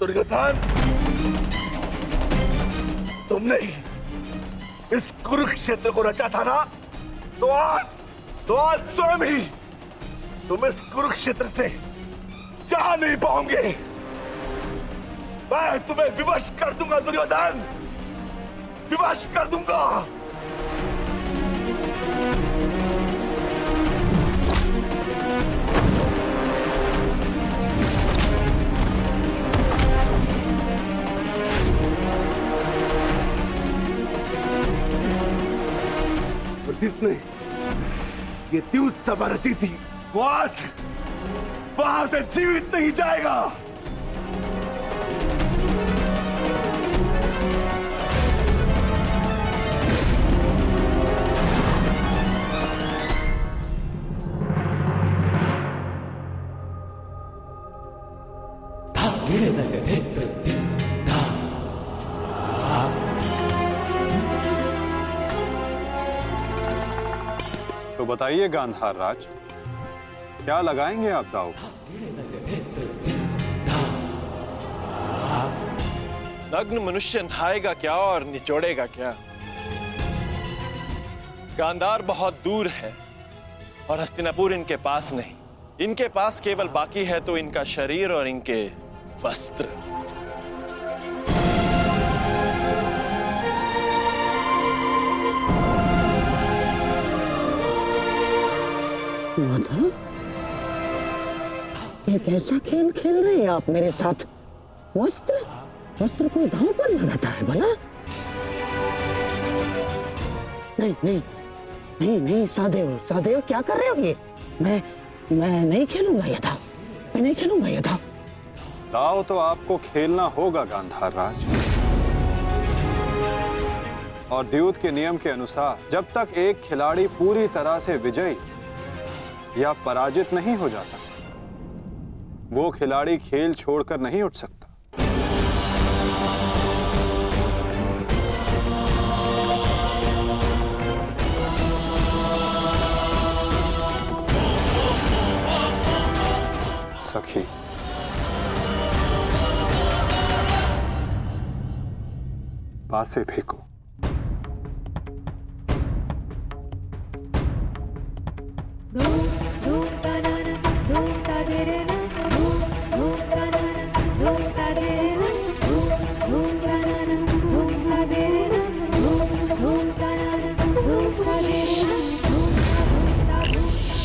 दुर्योधन, तुमने इस कुरुक्षेत्र को रचा था ना, तो आज स्वयं ही तुम इस कुरुक्षेत्र से जा नहीं पाओगे। मैं तुम्हें विवश कर दूंगा दुर्योधन, विवश कर दूंगा। जिसने ये द्यूत सभा रची थी, वो आज वहां से जीवित नहीं जाएगा। तो बताइए गांधार राज, क्या लगाएंगे आप दांव? नग्न मनुष्य नहाएगा क्या और निचोड़ेगा क्या? गांधार बहुत दूर है और हस्तिनापुर इनके पास नहीं। इनके पास केवल बाकी है तो इनका शरीर और इनके वस्त्र। माधव, ये कैसा खेल खेल रहे हैं आप मेरे साथ? वस्त्र को दांव पर लगाता है भला? नहीं सहदेव, क्या कर रहे हो ये? मैं नहीं खेलूंगा ये दांव, मैं नहीं खेलूंगा ये दांव। दांव तो आपको खेलना होगा गांधार राज, और द्यूत के नियम के अनुसार जब तक एक खिलाड़ी पूरी तरह से विजयी या पराजित नहीं हो जाता, वो खिलाड़ी खेल छोड़कर नहीं उठ सकता। सखी, पासे फेंको।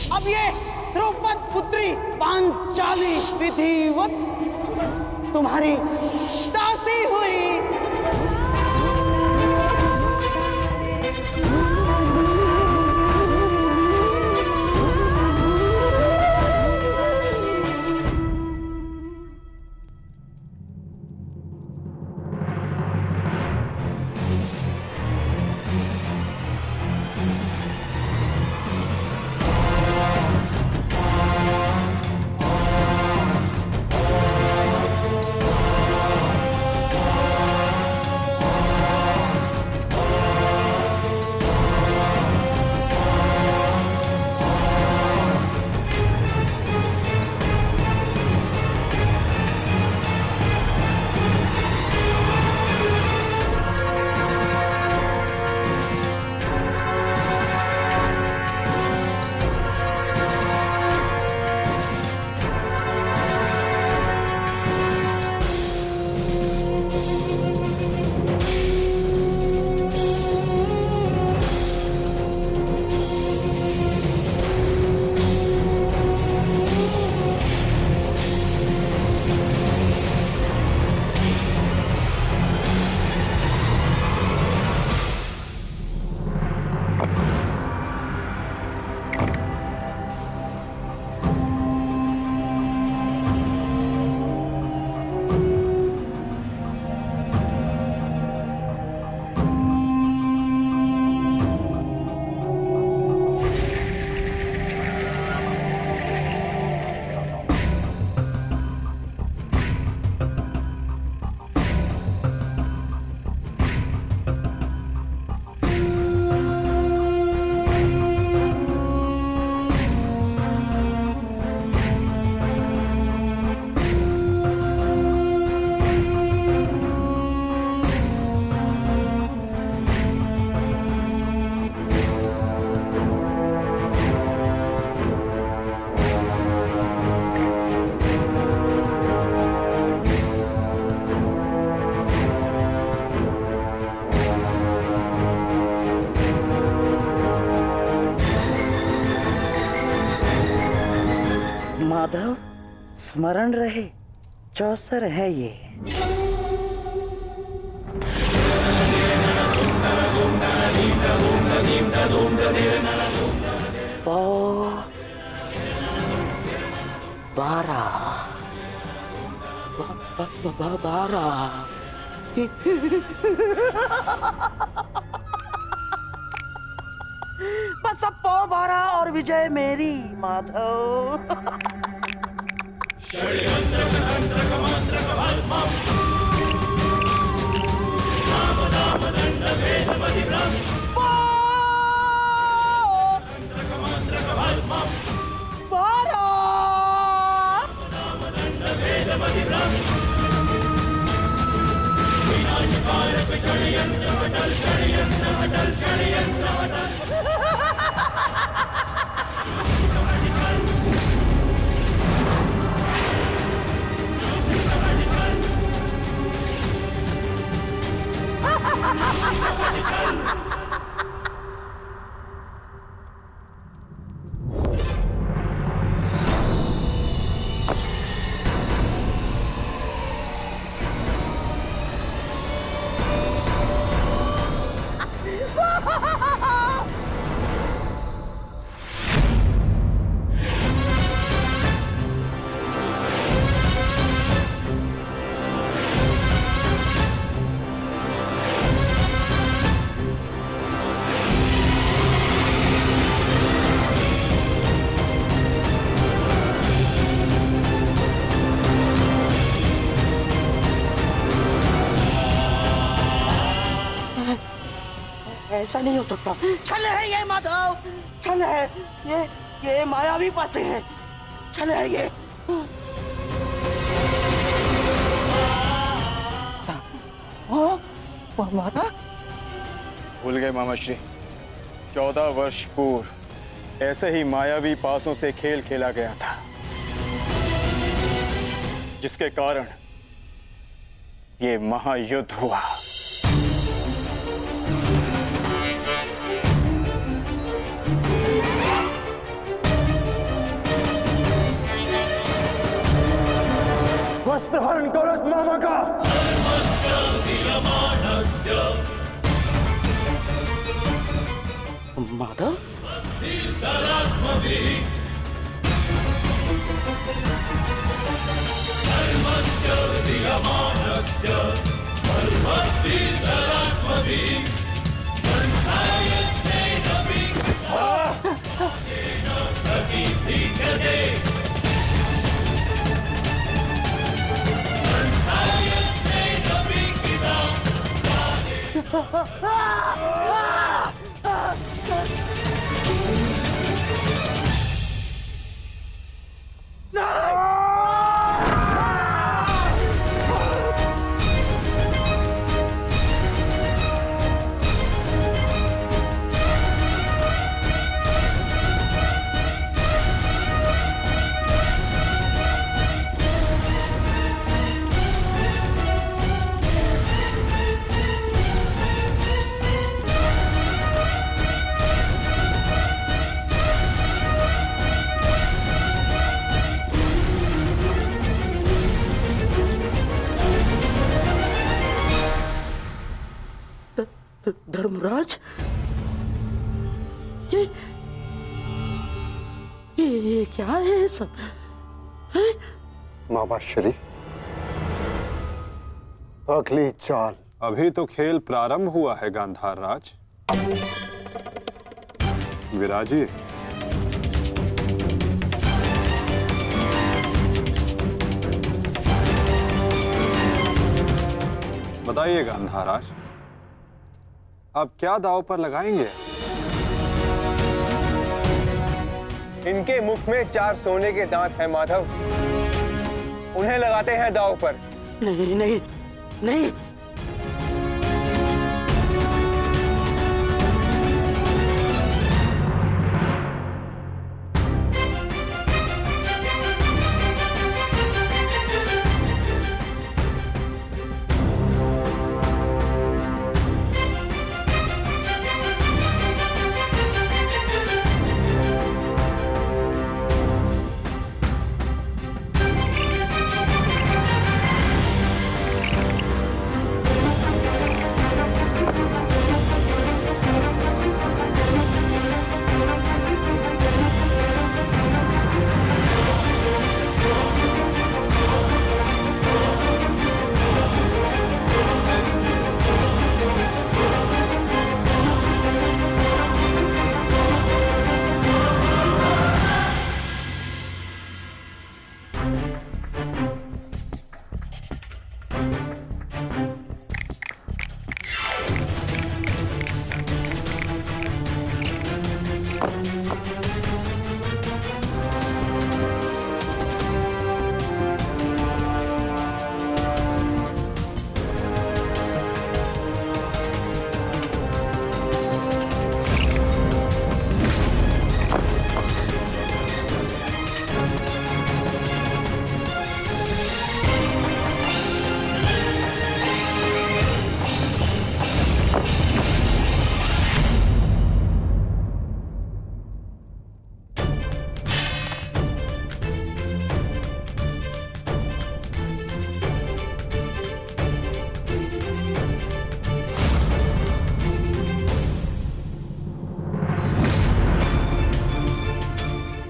अब ये द्रौपद पुत्री पांचाली विधिवत तुम्हारी दासी हुई। स्मरण रहे, चौसर है ये। पौ 12 बस अब पौ 12 और विजय मेरी, माधव। ऐसा नहीं हो सकता। छल है ये माधव, छल है ये मायावी पासे है, छल है ये। माता भूल गए मामा श्री, 14 वर्ष पूर्व ऐसे ही मायावी पासों से खेल खेला गया था, जिसके कारण ये महायुद्ध हुआ। वस्त्रहरण करो इस मामा का। माधव धर्मराज, ये क्या है सब? मामा श्री, अगली चाल। अभी तो खेल प्रारंभ हुआ है गांधार राज। विराजिए। बताइए गांधार राज, अब क्या दांव पर लगाएंगे? इनके मुख में 4 सोने के दांत हैं माधव, उन्हें लगाते हैं दांव पर। नहीं नहीं नहीं,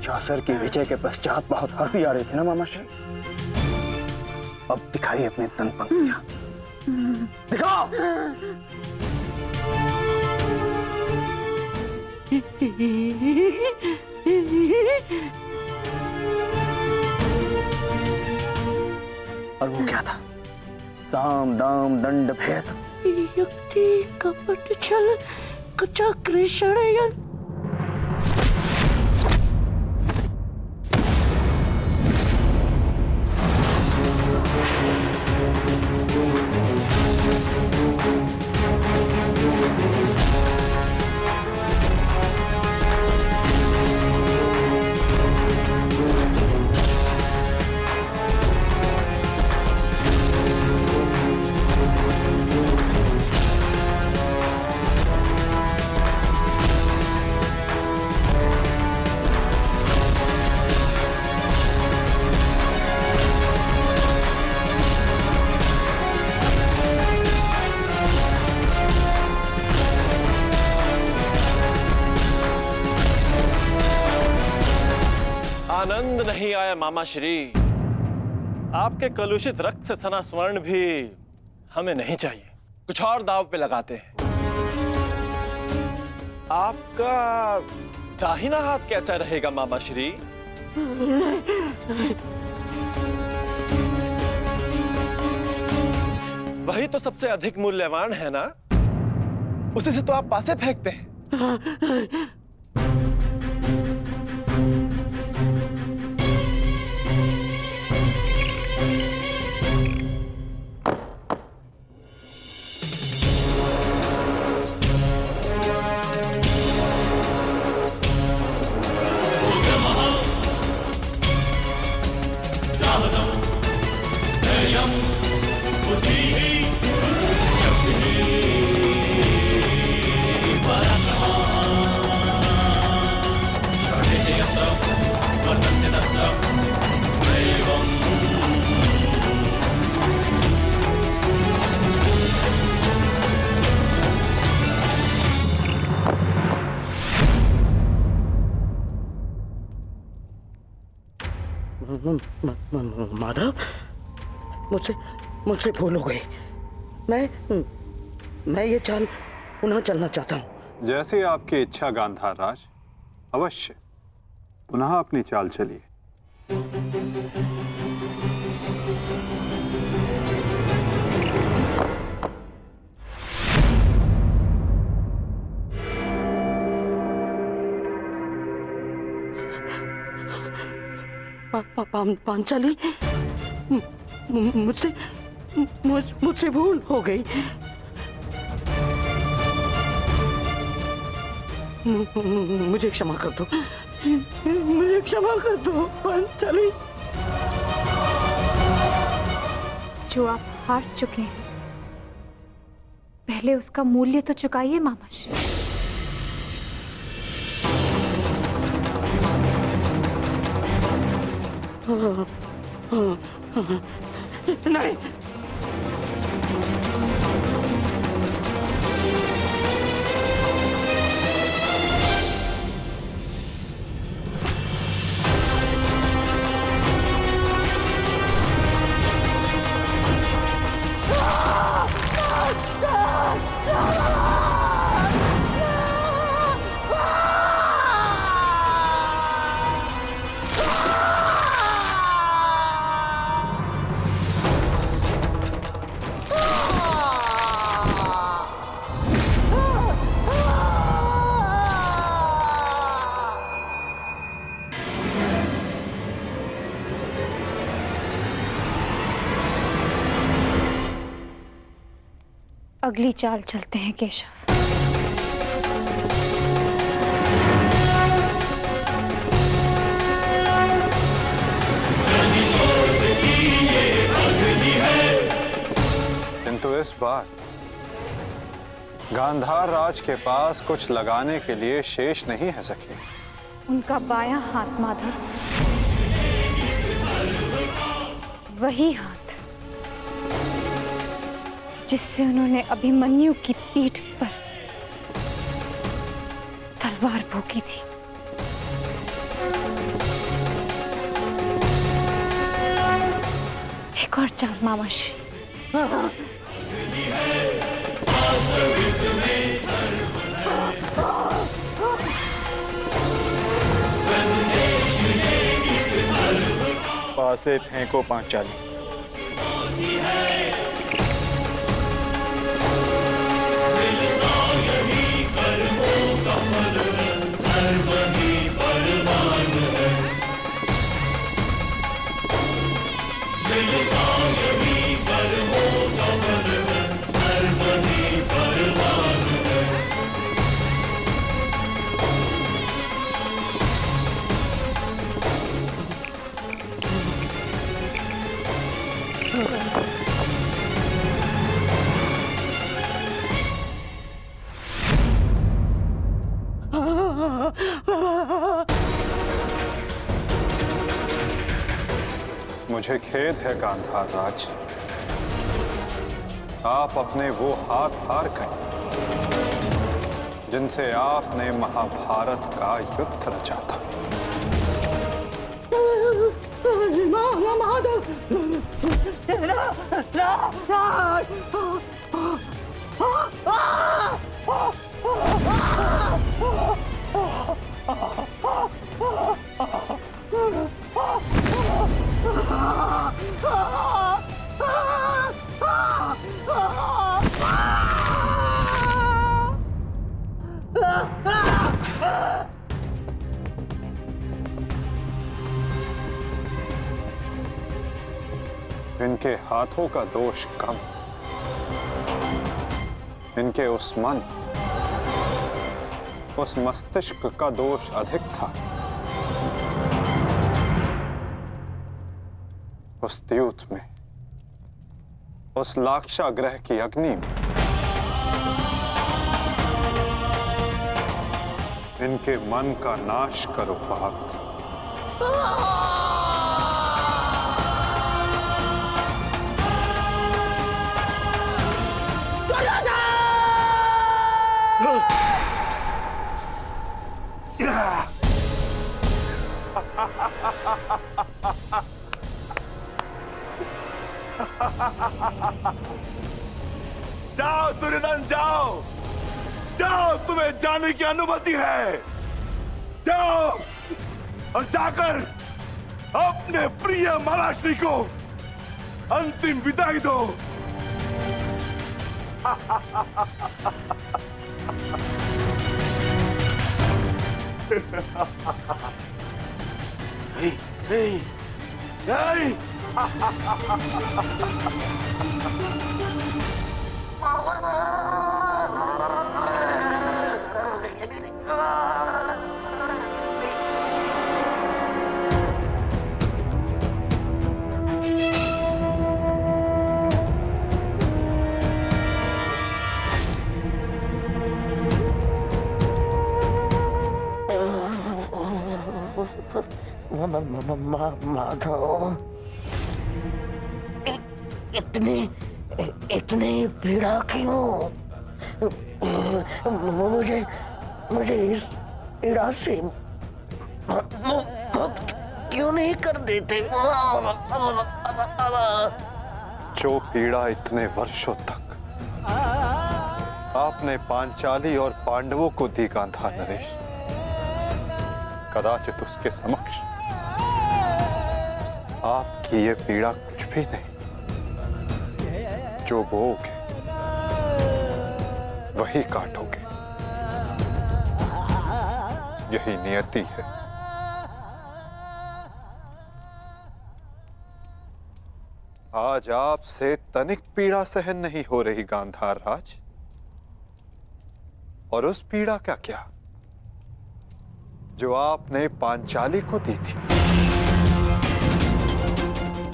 चासर की विजय के पश्चात बहुत हंसी आ रही थी ना मामाश्री। अब दिखाई अपने तन पंक्तियां, दिखाओ। और वो क्या था? साम दाम दंड भेद, युक्ति कपट छल कुचक्र षड्यंत्र। आनंद नहीं आया मामा श्री। आपके कलुषित रक्त से सना स्वर्ण भी हमें नहीं चाहिए। कुछ और दाव पे लगाते हैं। आपका दाहिना हाथ कैसा रहेगा मामा श्री? वही तो सबसे अधिक मूल्यवान है ना, उसी से तो आप पासे फेंकते हैं। माधव, मुझसे भूल हो गई। मैं ये चाल पुनः चलना चाहता हूँ। जैसी आपकी इच्छा गांधार राज, अवश्य पुनः अपनी चाल चलिए। पांचाली, मुझसे भूल हो गई। मुझे क्षमा कर दो, मुझे क्षमा कर दो पांचाली। जो आप हार चुके हैं, पहले उसका मूल्य तो चुकाइए मामाश्री। नहीं, अगली चाल चलते हैं केशव। किंतु इस बार गांधार राज के पास कुछ लगाने के लिए शेष नहीं है सखी। उनका बायां हाथ माधव, वही हाथ जिससे उन्होंने अभिमन्यु की पीठ पर तलवार भोंकी थी। एक और चाल मामाश्री। पासे फेंको पांचाली। मुझे खेद है गांधार राज, आप अपने वो हाथ हार गए जिनसे आपने महाभारत का युद्ध रचा था। इनके हाथों का दोष कम, इनके उस मन, उस मस्तिष्क का दोष अधिक था। उस द्यूत में, उस लाक्षागृह की अग्नि में इनके मन का नाश करो पार्थ। जाओ दुर्योधन, जाओ जाओ, तुम्हें जाने की अनुमति है। जाओ और जाकर अपने प्रिय महाराष्ट्री को अंतिम विदाई दो। नहीं, नहीं, माधव, इतनी पीड़ा क्यों? मुझे इस पीड़ा से मुक्त क्यों नहीं कर देते? जो पीड़ा इतने वर्षों तक आपने पांचाली और पांडवों को दी गांधार नरेश, कदाचित उसके समक्ष आपकी ये पीड़ा कुछ भी नहीं। जो बोओगे वही काटोगे, यही नियति है। आज आपसे तनिक पीड़ा सहन नहीं हो रही गांधार राज। और उस पीड़ा का क्या जो आपने पांचाली को दी थी।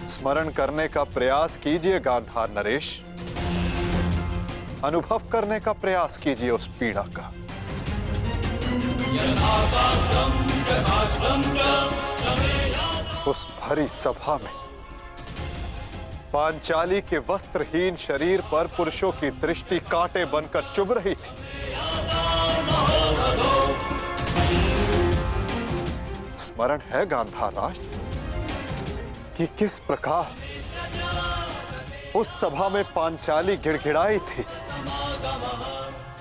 स्मरण करने का प्रयास कीजिए गांधार नरेश, अनुभव करने का प्रयास कीजिए उस पीड़ा का। उस भरी सभा में पांचाली के वस्त्रहीन शरीर पर पुरुषों की दृष्टि कांटे बनकर चुभ रही थी। स्मरण है गांधार राज कि किस प्रकार उस सभा में पांचाली गिड़गिड़ाई थी,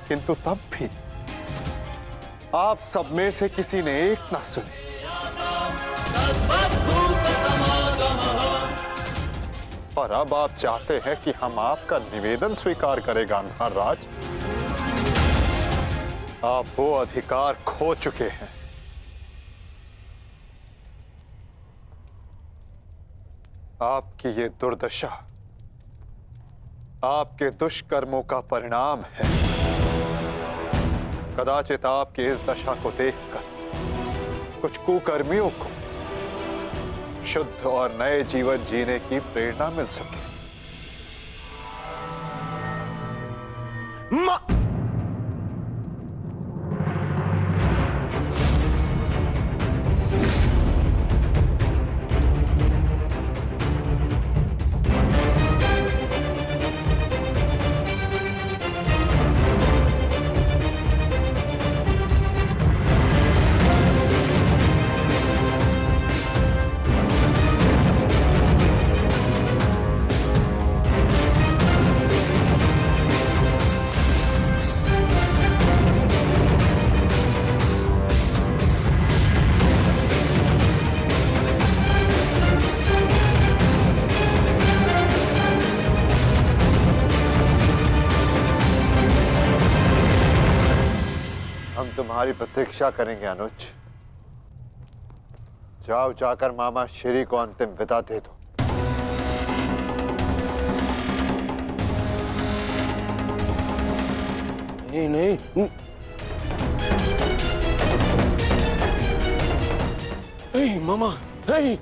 किंतु तब भी आप सब में से किसी ने एक ना सुनी। और अब आप चाहते हैं कि हम आपका निवेदन स्वीकार करें गांधार राज। आप वो अधिकार खो चुके हैं। आपकी ये दुर्दशा आपके दुष्कर्मों का परिणाम है। कदाचित आपकी इस दशा को देखकर कुछ कुकर्मियों को शुद्ध और नए जीवन जीने की प्रेरणा मिल सके। तुम्हारी प्रतीक्षा करेंगे अनुज। जाओ, जाकर मामा श्री को अंतिम विदा दे दो। नहीं नहीं, नहीं मामा नहीं।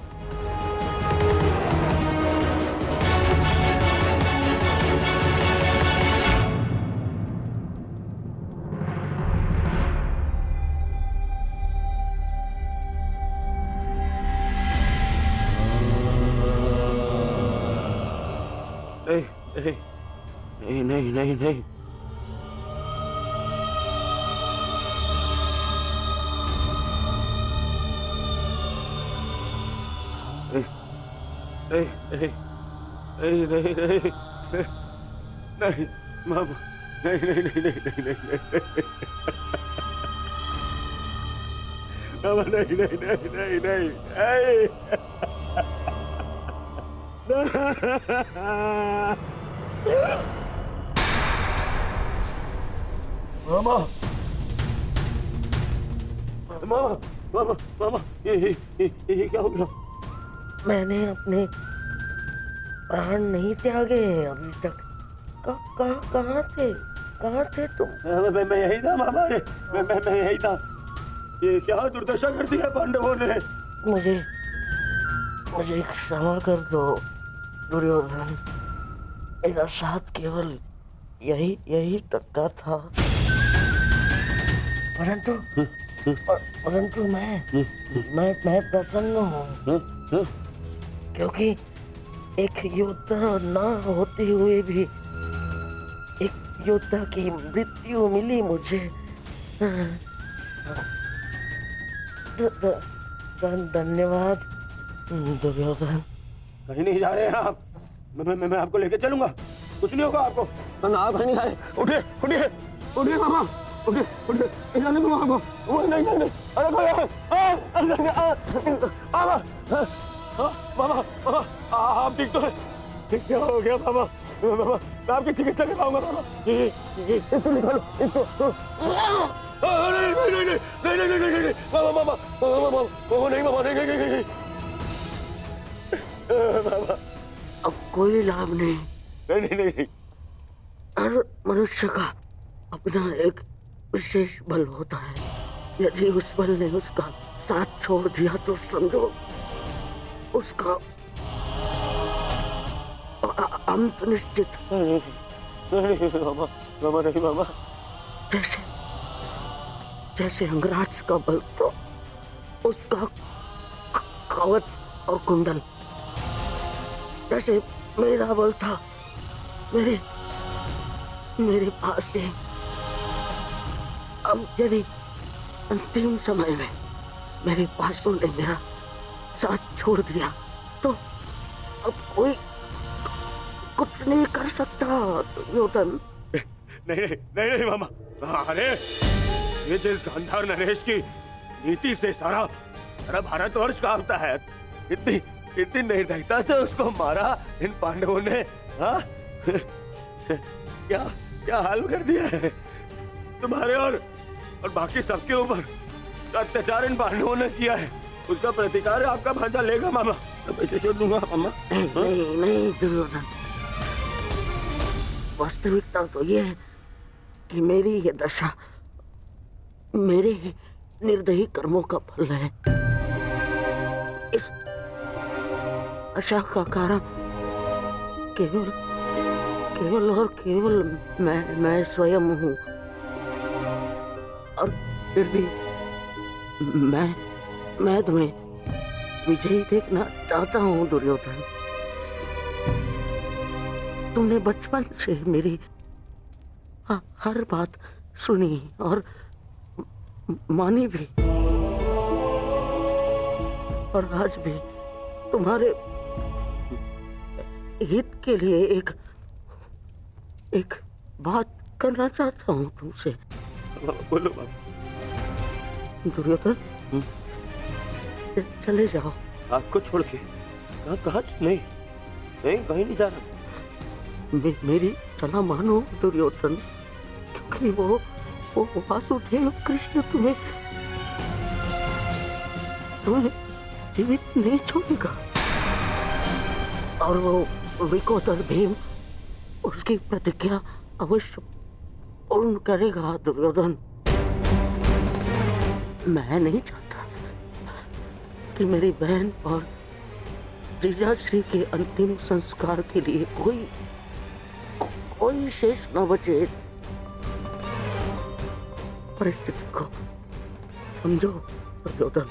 नहीं नहीं नहीं नहीं, नहीं नहीं नहीं नहीं मामा, नहीं नहीं नहीं नहीं नहीं मामा, नहीं नहीं नहीं नहीं नहीं। मामा मामा मामा मामा, ये क्या हो गया? मैंने अपने प्राण नहीं त्यागे अभी तक। कहाँ थे तुम? मैं यही था मामा, मैं यही था। ये क्या दुर्दशा कर दिया पांडवों ने। मुझे क्षमा कर दो दुर्योधन। मेरा साथ केवल यही तक का था, परंतु मैं प्रसन्न हूँ क्योंकि एक योद्धा ना होते हुए भी एक योद्धा की मृत्यु मिली मुझे। धन्यवाद दुर्योधन। कहीं नहीं जा रहे हैं आप। मैं आपको लेके चलूंगा, कुछ नहीं होगा आपको। ना कहीं नहीं जा रहे। उठिए उठिए उठिए मामा, उठिए उठिए, जाने दो आपको। नहीं नहीं नहीं, अरे मामा मामा, आप ठीक तो है? क्या हो गया मामा? मामा मैं आपकी चिकित्सा कराऊंगा मामा। इसको निकालो, इसको। नहीं नहीं नहीं नहीं नहीं नहीं नहीं, मामा मामा मामा मामा, नहीं मामा, नहीं नहीं नहीं नहीं मामा, अब कोई लाभ नहीं। नहीं नहीं नहीं, नहीं। हर मनुष्य का अपना एक विशेष बल होता है। यदि उस बल ने उसका साथ छोड़ दिया तो समझो उसका अंत निश्चित। नहीं मामा, मामा नहीं मामा। जैसे जैसे अंगराज का बल तो उसका कवच और कुंडल, जैसे मेरा बल था मेरे पास से। अब यदि अंतिम समय में मेरे पासों ने मेरा साथ छोड़ दिया तो अब कोई कुछ नहीं कर सकता दुर्योधन। नहीं नहीं नहीं नहीं मामा। अरे ये जिस गांधार नरेश की नीति से सारा भारतवर्ष कांपता है, इतनी निर्दयता से उसको मारा इन पांडवों ने। हाँ क्या हाल कर दिया है तुम्हारे और बाकी सबके ऊपर। अत्याचार इन पांडवों ने किया है, उसका प्रतिकार आपका भांजा लेगा मामा। मैं छोड़ दूंगा मामा। नहीं नहीं दुर्योधन, वास्तविकता तो ये है कि मेरी ये दशा मेरे ही निर्दयी कर्मों का फल है। इस आशा का कारण केवल और केवल मैं स्वयं हूँ। और फिर भी मैं तुम्हें विजयी देखना चाहता हूँ दुर्योधन। तुमने बचपन से मेरी हर बात सुनी और मानी भी, और आज भी तुम्हारे हित के लिए एक बात करना चाहता हूँ तुमसे। बोलो बाबा। दुर्योधन चले जाओ। आपको छोड़ के कहाँ? नहीं कहीं नहीं जा रहा। मेरी सलाह मानो दुर्योधन, क्योंकि वो वासुदेव कृष्ण तुम्हें जीवित नहीं छोड़ेगा। और वो विकोदर भीम उसकी प्रतिज्ञा अवश्य पूर्ण करेगा दुर्योधन। मैं नहीं चाहता कि मेरी बहन और जीजाश्री के अंतिम संस्कार के लिए कोई शेष न बचे। परिस्थिति को समझो दुर्योधन।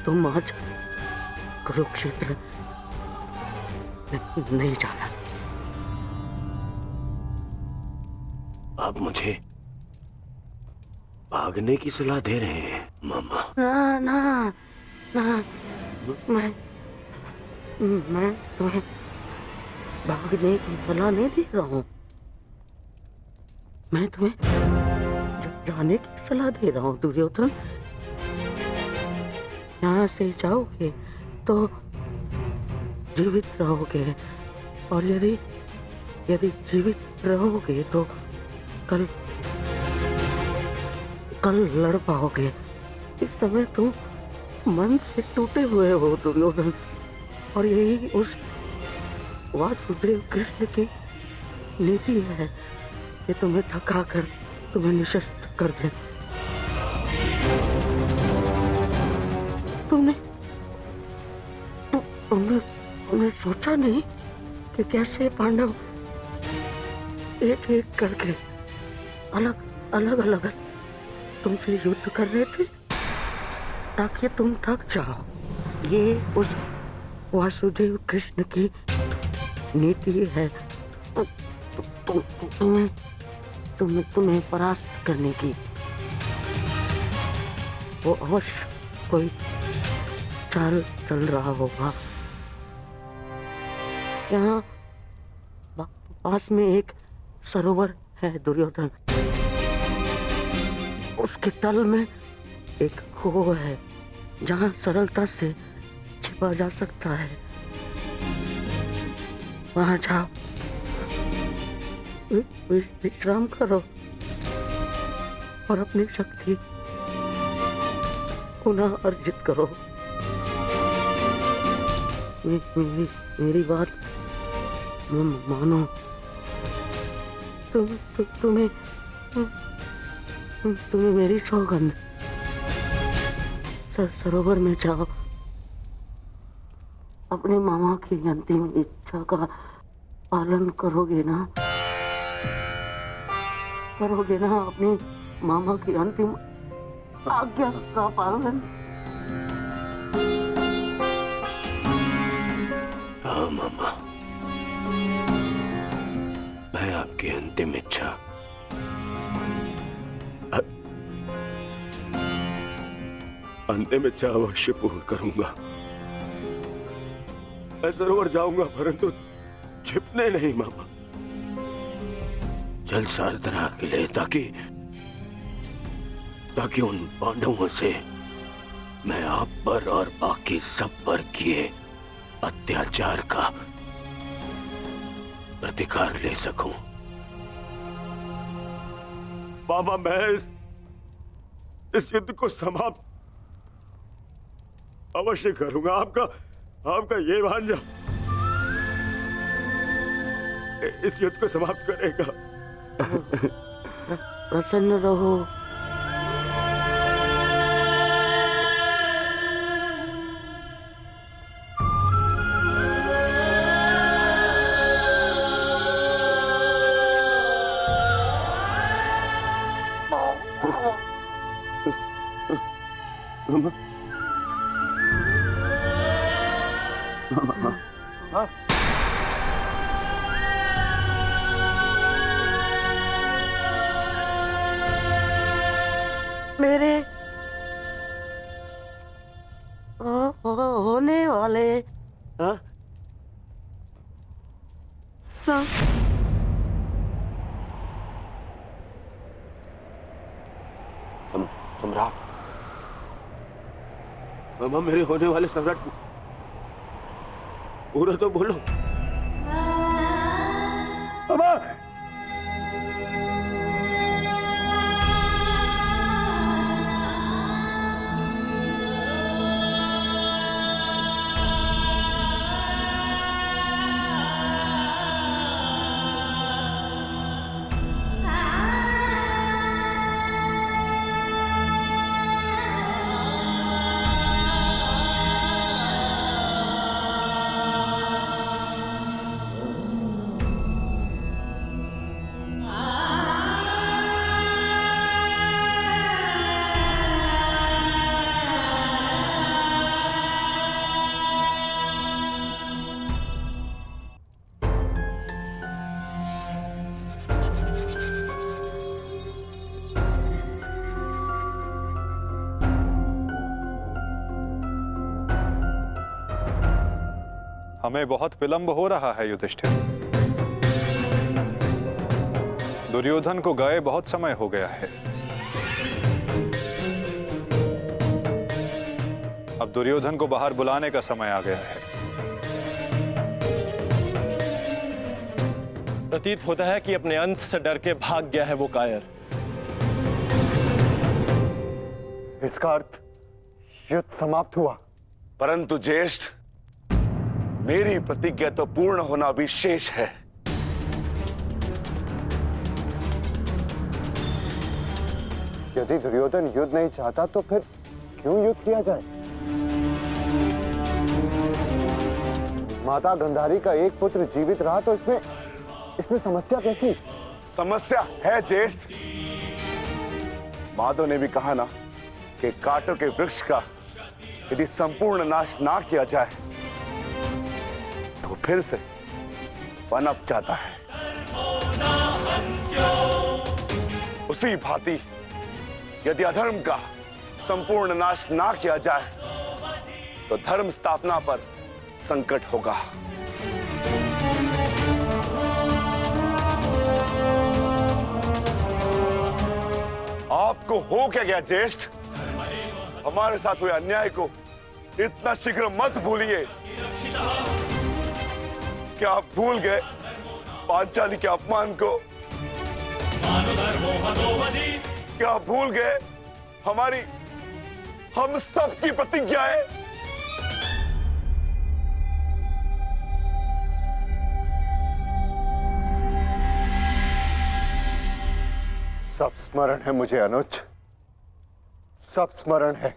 तुम आज कुरुक्षेत्र नहीं जाना। आप मुझे भागने की सलाह दे रहे हैं मामा? ना मैं तुम्हें भागने की सलाह नहीं दे रहा हूँ। मैं तुम्हें जाने की सलाह दे रहा हूँ दुर्योधन। यहाँ से जाओगे तो जीवित रहोगे, और यदि जीवित रहोगे तो कल लड़ पाओगे। इस समय तुम मन से टूटे हुए हो दुर्योधन, और यही उस वासुदेव कृष्ण की नीति है कि तुम्हें थकाकर तुम्हें निशस्त कर दे। तुमने सोचा नहीं कि कैसे पांडव एक एक करके अलग तुमसे युद्ध कर रहे थे ताकि तुम थक जाओ। ये उस वासुदेव कृष्ण की नीति है तुम्हें परास्त करने की। वो अवश्य कोई चाल चल रहा होगा। यहाँ पास में एक सरोवर है दुर्योधन, उसके तल में एक कुआं है जहाँ सरलता से छिपा जा सकता है। वहाँ जाओ, विश्राम करो और अपनी शक्ति पुनः अर्जित करो। मेरी बात मानो। तुम्हें मेरी सौगंध। सरोवर में जाओ, अपने मामा की अंतिम इच्छा का पालन करोगे ना? करोगे ना अपनी मामा की अंतिम आज्ञा का पालन? हाँ मामा, मैं आपकी अंतिम इच्छा अवश्य पूर्ण करूंगा। मैं सरोवर जाऊंगा, परंतु छिपने नहीं मामा, जल साधना के लिए, ताकि उन पांडवों से मैं आप पर और बाकी सब पर किए अत्याचार का प्रतिकार ले सकूं। मामा, मैं इस युद्ध को समाप्त अवश्य करूंगा। आपका ये भांजा इस युद्ध को समाप्त करेगा। प्रसन्न रहो। मेरे होने वाले सम्राट, मामा, मेरे होने वाले सम्राट पूरा तो बोलो। मामा, हमें बहुत विलंब हो रहा है युधिष्ठिर। दुर्योधन को गए बहुत समय हो गया है। अब दुर्योधन को बाहर बुलाने का समय आ गया है। प्रतीत होता है कि अपने अंत से डर के भाग गया है वो कायर। इसका अर्थ युद्ध समाप्त हुआ। परंतु ज्येष्ठ, मेरी प्रतिज्ञा तो पूर्ण होना भी शेष है। यदि दुर्योधन युद्ध नहीं चाहता तो फिर क्यों युद्ध किया जाए? माता गंधारी का एक पुत्र जीवित रहा तो इसमें समस्या कैसी? समस्या है ज्येष्ठ। माधव ने भी कहा ना कि कांटों के वृक्ष का यदि संपूर्ण नाश ना किया जाए तो फिर से पनप जाता है। उसी भांति यदि अधर्म का संपूर्ण नाश ना किया जाए तो धर्म स्थापना पर संकट होगा। आपको हो क्या गया ज्येष्ठ? हमारे साथ हुए अन्याय को इतना शीघ्र मत भूलिए। क्या आप भूल गए पांचाली के अपमान को? क्या आप भूल गए हम सब की प्रतिज्ञाएं? सब स्मरण है मुझे अनुज, सब स्मरण है।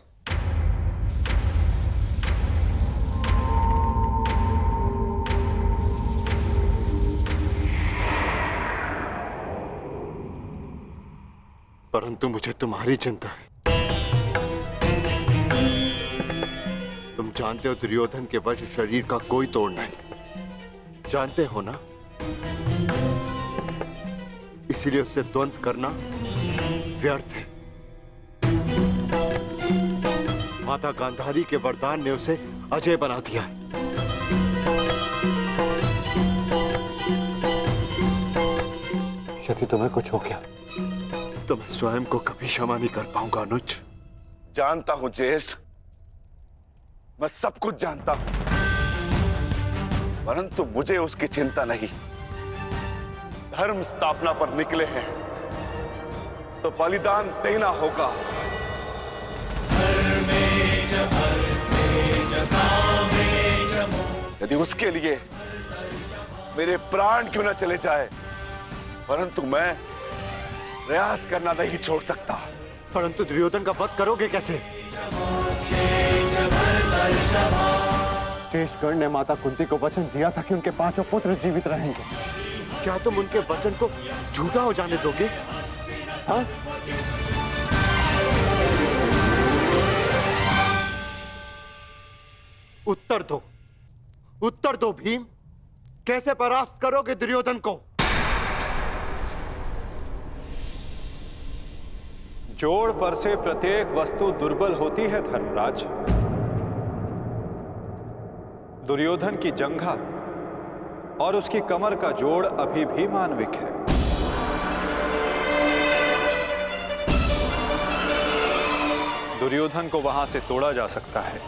परंतु मुझे तुम्हारी चिंता है। तुम जानते हो दुर्योधन के वश शरीर का कोई तोड़ नहीं, जानते हो ना? इसीलिए उससे द्वंद्व करना व्यर्थ है। माता गांधारी के वरदान ने उसे अजय बना दिया है। यदि तुम्हें कुछ हो गया तो मैं स्वयं को कभी क्षमा नहीं कर पाऊंगा अनुज। जानता हूं ज्येष्ठ, मैं सब कुछ जानता हूं, परंतु मुझे उसकी चिंता नहीं। धर्म स्थापना पर निकले हैं तो बलिदान देना होगा। यदि उसके लिए मेरे प्राण क्यों न चले जाए, परंतु मैं प्रयास करना नहीं छोड़ सकता। परंतु दुर्योधन का वध करोगे कैसे? शेषगढ़ ने माता कुंती को वचन दिया था कि उनके 5 पुत्र जीवित रहेंगे। क्या तुम उनके वचन को झूठा हो जाने दोगे? हाँ? उत्तर दो, उत्तर दो भीम, कैसे परास्त करोगे दुर्योधन को? जोड़ पर से प्रत्येक वस्तु दुर्बल होती है धर्मराज। दुर्योधन की जंघा और उसकी कमर का जोड़ अभी भी मानविक है। दुर्योधन को वहां से तोड़ा जा सकता है।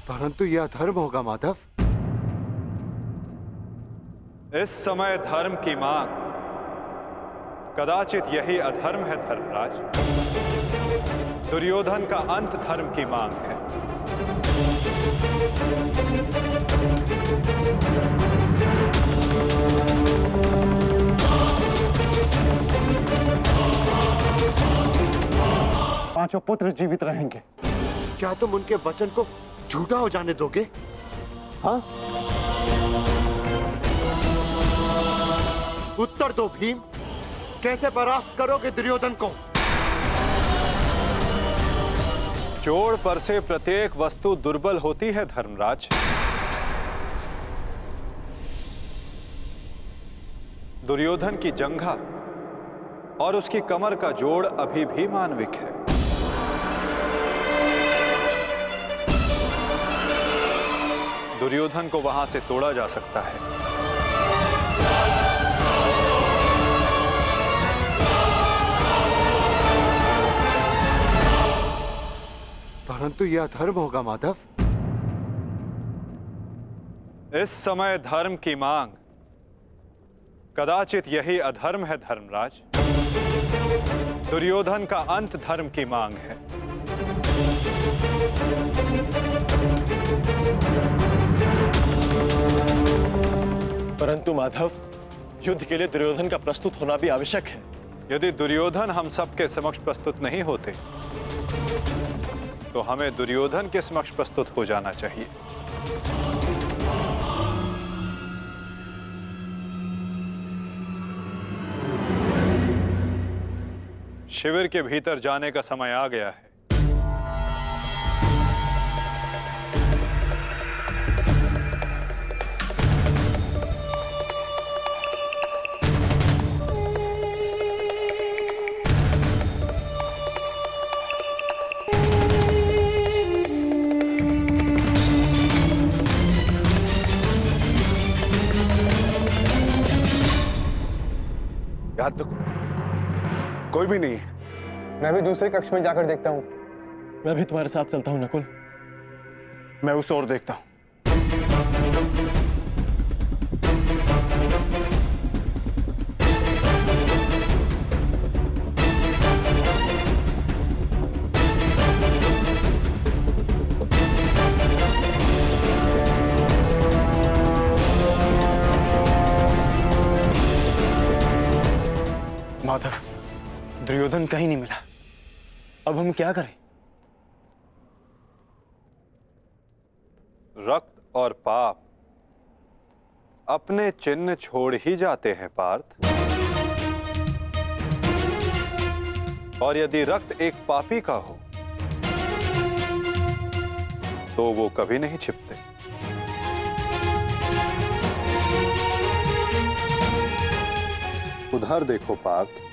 परंतु यह अधर्म होगा माधव। इस समय धर्म की मांग, कदाचित यही अधर्म है धर्मराज। दुर्योधन का अंत धर्म की मांग है। पांचों पुत्र जीवित रहेंगे। क्या तुम उनके वचन को झूठा हो जाने दोगे? हाँ? उत्तर दो भीम, कैसे परास्त करोगे दुर्योधन को? जोड़ पर से प्रत्येक वस्तु दुर्बल होती है धर्मराज। दुर्योधन की जंघा और उसकी कमर का जोड़ अभी भी मानविक है। दुर्योधन को वहां से तोड़ा जा सकता है। परंतु यह अधर्म होगा माधव। इस समय धर्म की मांग, कदाचित यही अधर्म है धर्मराज। दुर्योधन का अंत धर्म की मांग है। परंतु माधव, युद्ध के लिए दुर्योधन का प्रस्तुत होना भी आवश्यक है। यदि दुर्योधन हम सबके समक्ष प्रस्तुत नहीं होते तो हमें दुर्योधन के समक्ष प्रस्तुत हो जाना चाहिए। शिविर के भीतर जाने का समय आ गया है। याद तो कोई भी नहीं है। मैं भी दूसरे कक्ष में जाकर देखता हूँ। मैं भी तुम्हारे साथ चलता हूं नकुल। मैं उस ओर देखता हूं। माधव, दुर्योधन कहीं नहीं मिला। अब हम क्या करें? रक्त और पाप अपने चिन्ह छोड़ ही जाते हैं पार्थ। और यदि रक्त एक पापी का हो तो वो कभी नहीं छिपते। उधर देखो पार्थ,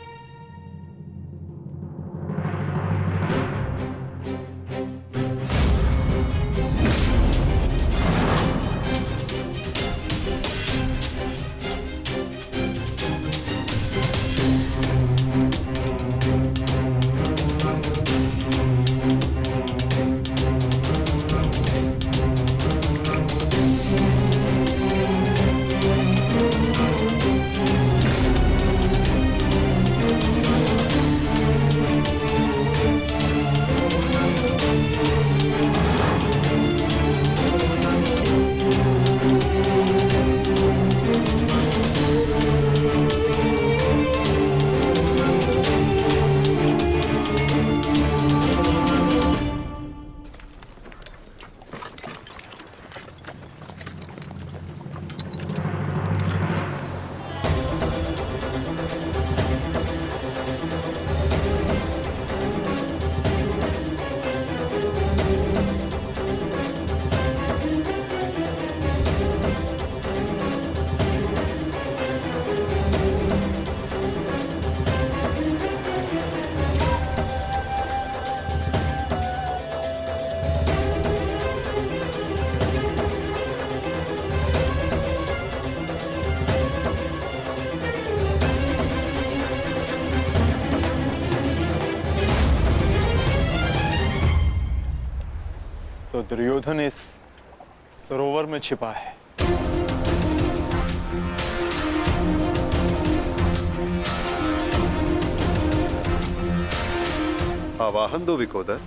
तो दुर्योधन इस सरोवर में छिपा है। आवाहन दो विकोदर।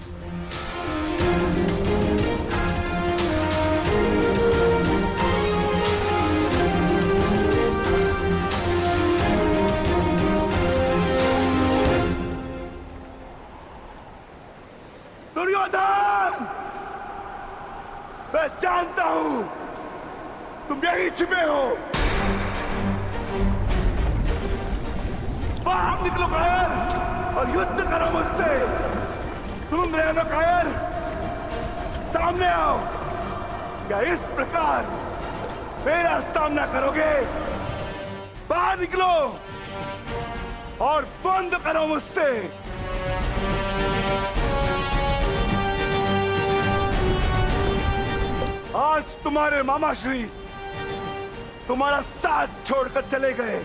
दुर्योधन, मैं जानता हूं तुम यहीं छिपे हो। बाहर निकलो कायर और युद्ध करो मुझसे। सुन रहे हो ना कायर? सामने आओ। क्या इस प्रकार मेरा सामना करोगे? बाहर निकलो और बंद करो मुझसे। आज तुम्हारे मामाश्री तुम्हारा साथ छोड़कर चले गए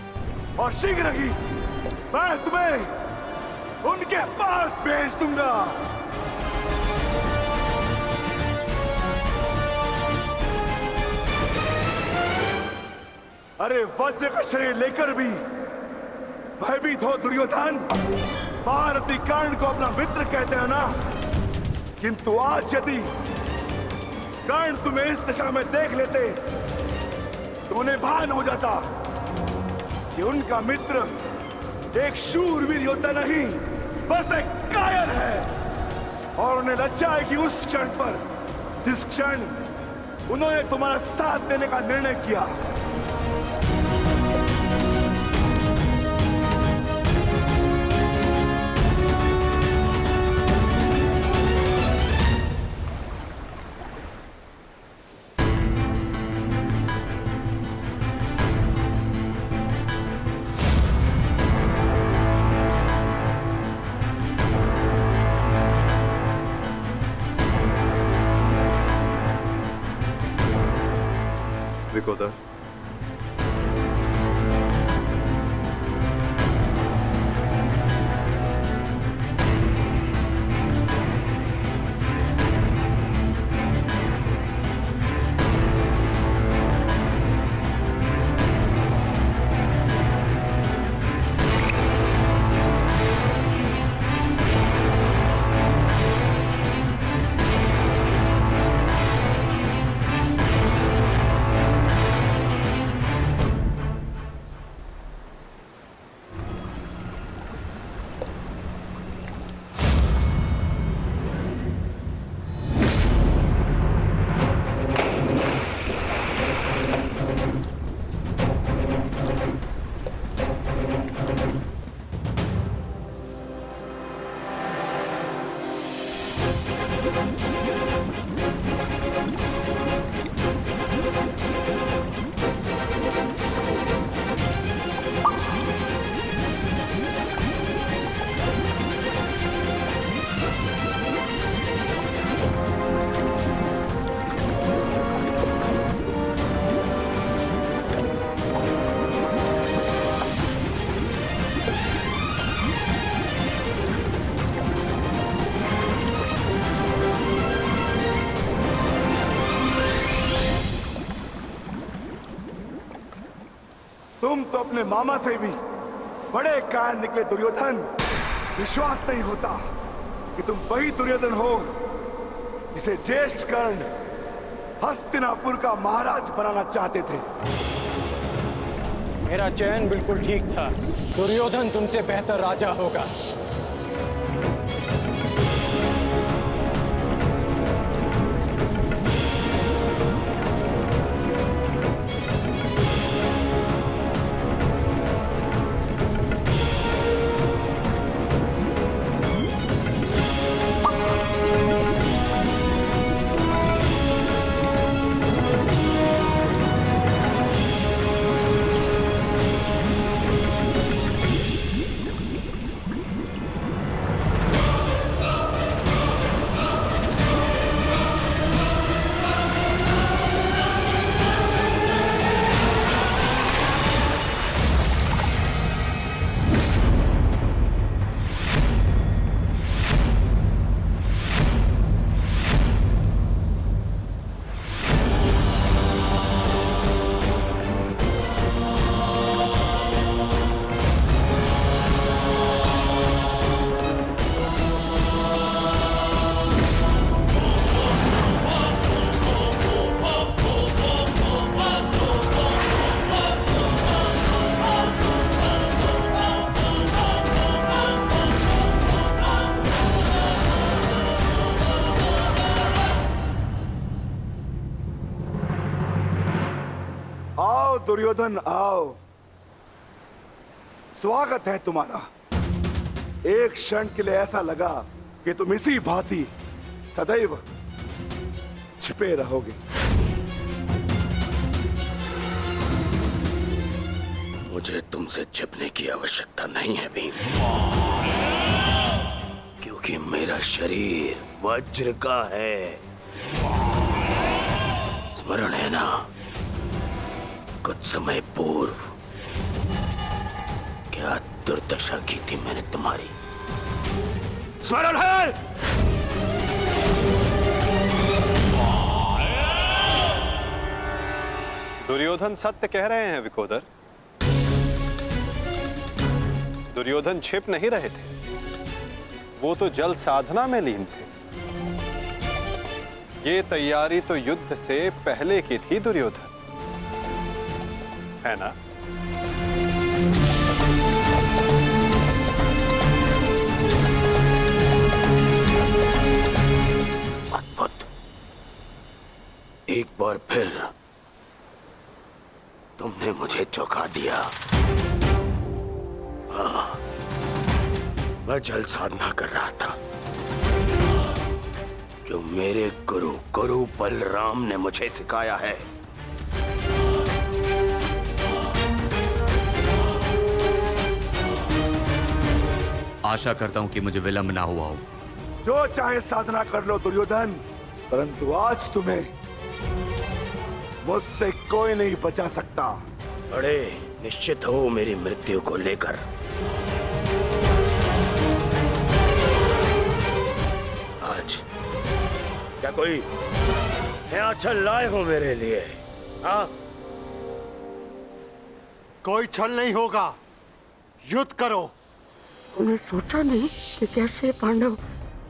और शीघ्र ही मैं तुम्हें उनके पास भेज दूंगा। अरे वज्र का शरीर लेकर भी भयभीत हो दुर्योधन। भारती कर्ण को अपना मित्र कहते हैं ना, किंतु आज यदि कर्ण तुम्हें इस दशा में देख लेते तो उन्हें भान हो जाता कि उनका मित्र एक शूरवीर योद्धा नहीं, बस एक कायर है। और उन्हें लज्जा आएगी उस क्षण पर जिस क्षण उन्होंने तुम्हारा साथ देने का निर्णय किया। विकोदर, तुम तो अपने मामा से भी बड़े कायर निकले दुर्योधन। विश्वास नहीं होता कि तुम वही दुर्योधन हो जिसे ज्येष्ठ कर्ण हस्तिनापुर का महाराज बनाना चाहते थे। मेरा चयन बिल्कुल ठीक था। दुर्योधन तुमसे बेहतर राजा होगा। आओ दुर्योधन आओ, स्वागत है तुम्हारा। एक क्षण के लिए ऐसा लगा कि तुम इसी भांति सदैव छिपे रहोगे। मुझे तुमसे छिपने की आवश्यकता नहीं है भीम, क्योंकि मेरा शरीर वज्र का है। स्मरण है ना, कुछ समय पूर्व क्या दुर्दशा की थी मैंने तुम्हारी? स्मरण है? दुर्योधन सत्य कह रहे हैं विकोदर। दुर्योधन छिप नहीं रहे थे, वो तो जल साधना में लीन थे। ये तैयारी तो युद्ध से पहले की थी दुर्योधन, है ना? अद्भुत। एक बार फिर तुमने मुझे चौंका दिया। हाँ, मैं जल साधना कर रहा था जो मेरे गुरु बलराम ने मुझे सिखाया है। आशा करता हूं कि मुझे विलंब ना हुआ हो। जो चाहे साधना कर लो दुर्योधन, परंतु आज तुम्हें मुझसे कोई नहीं बचा सकता। बड़े निश्चित हो मेरी मृत्यु को लेकर। आज क्या कोई नया छल लाए हो मेरे लिए? हाँ, कोई छल नहीं होगा, युद्ध करो। उन्हें सोचा नहीं कि कैसे पांडव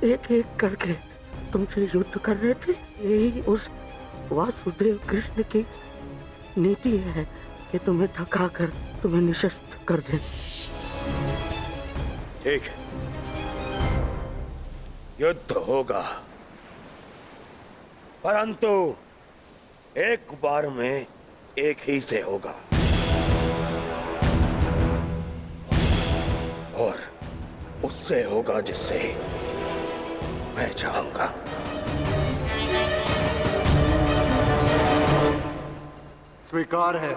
एक एक करके तुमसे युद्ध कर रहे थे। यही उस वासुदेव कृष्ण की नीति है कि तुम्हें थकाकर तुम्हें निशस्त्र कर दे। ठीक है, युद्ध होगा, परंतु एक बार में एक ही से होगा और उससे होगा जिससे मैं चाहूंगा। स्वीकार है।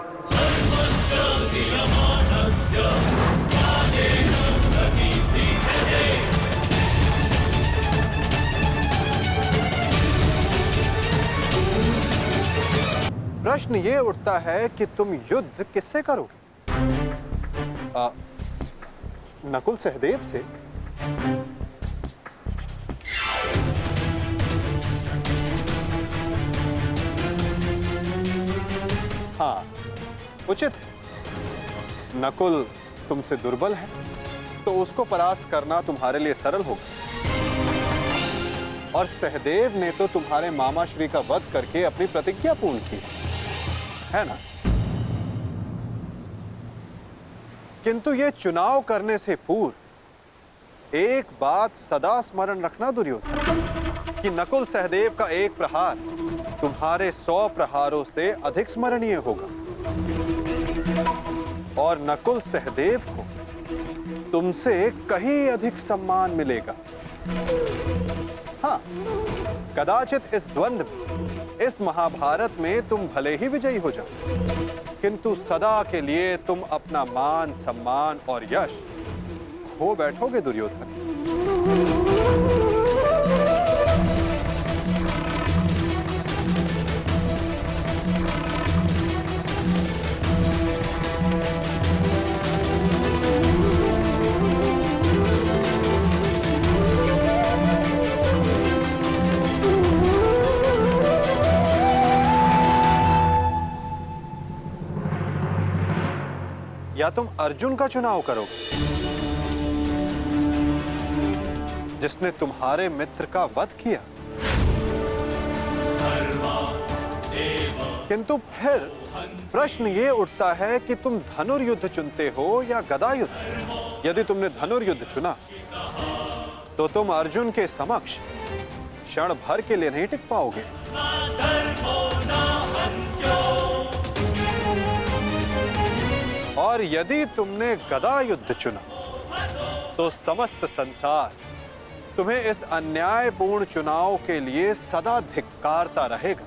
प्रश्न ये उठता है कि तुम युद्ध किससे करोगे? नकुल सहदेव से? हाँ, उचित है। नकुल तुमसे दुर्बल है तो उसको परास्त करना तुम्हारे लिए सरल होगा, और सहदेव ने तो तुम्हारे मामा श्री का वध करके अपनी प्रतिज्ञा पूर्ण की है ना? किंतु ये चुनाव करने से पूर्व एक बात सदा स्मरण रखना दुर्योधन, कि नकुल सहदेव का एक प्रहार तुम्हारे 100 प्रहारों से अधिक स्मरणीय होगा, और नकुल सहदेव को तुमसे कहीं अधिक सम्मान मिलेगा। हाँ, कदाचित इस द्वंद्व में, इस महाभारत में तुम भले ही विजयी हो जाओ, किंतु सदा के लिए तुम अपना मान, सम्मान और यश खो बैठोगे दुर्योधन। या तुम अर्जुन का चुनाव करोगे, जिसने तुम्हारे मित्र का वध किया, किंतु फिर प्रश्न ये उठता है कि तुम धनुर्युद्ध चुनते हो या गदा युद्ध। यदि तुमने धनुर्युद्ध चुना तो तुम अर्जुन के समक्ष क्षण भर के लिए नहीं टिक पाओगे। और यदि तुमने गदा युद्ध चुना तो समस्त संसार तुम्हें इस अन्यायपूर्ण चुनाव के लिए सदा धिक्कारता रहेगा।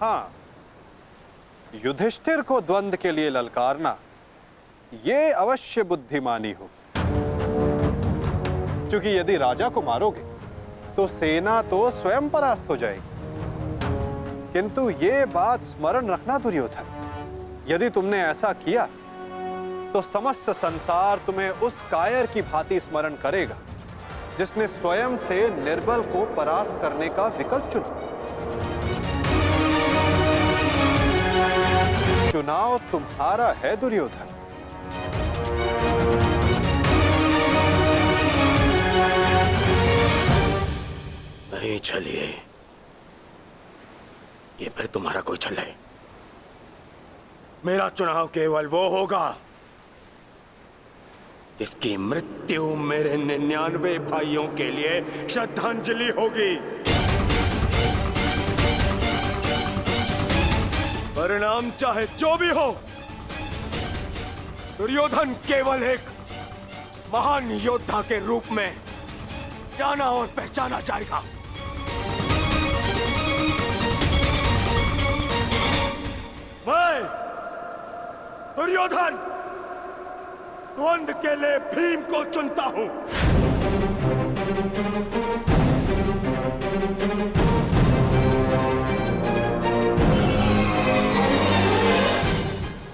हाँ, युधिष्ठिर को द्वंद्व के लिए ललकारना ये अवश्य बुद्धिमानी हो, क्योंकि यदि राजा को मारोगे तो सेना तो स्वयं परास्त हो जाएगी। किंतु ये बात स्मरण रखना दुर्योधन, यदि तुमने ऐसा किया तो समस्त संसार तुम्हें उस कायर की भांति स्मरण करेगा जिसने स्वयं से निर्बल को परास्त करने का विकल्प चुना। चुनाव तुम्हारा है दुर्योधन। नहीं चलिए, ये फिर तुम्हारा कोई छल है। मेरा चुनाव केवल वो होगा जिसकी मृत्यु मेरे 99 भाइयों के लिए श्रद्धांजलि होगी। परिणाम चाहे जो भी हो, दुर्योधन केवल एक महान योद्धा के रूप में जाना और पहचाना जाएगा। मैं दुर्योधन द्वंद्व के लिए भीम को चुनता हूं।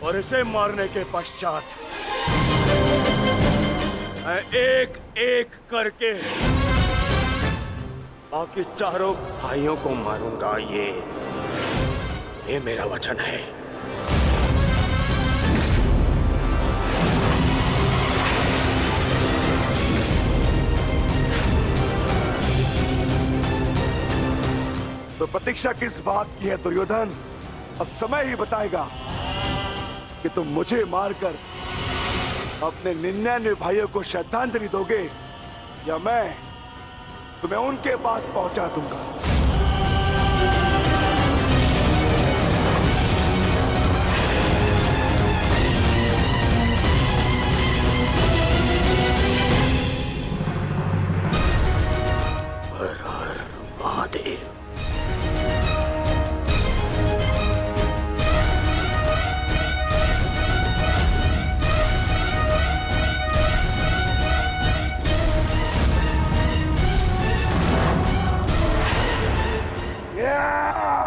और इसे मारने के पश्चात मैं एक एक करके बाकी चारों भाइयों को मारूंगा। ये मेरा वचन है। तो प्रतीक्षा किस बात की है दुर्योधन? अब समय ही बताएगा कि तुम मुझे मारकर अपने 99 भाइयों को श्रद्धांजलि दोगे या मैं तुम्हें उनके पास पहुंचा दूंगा। हर हर महादेव। आ!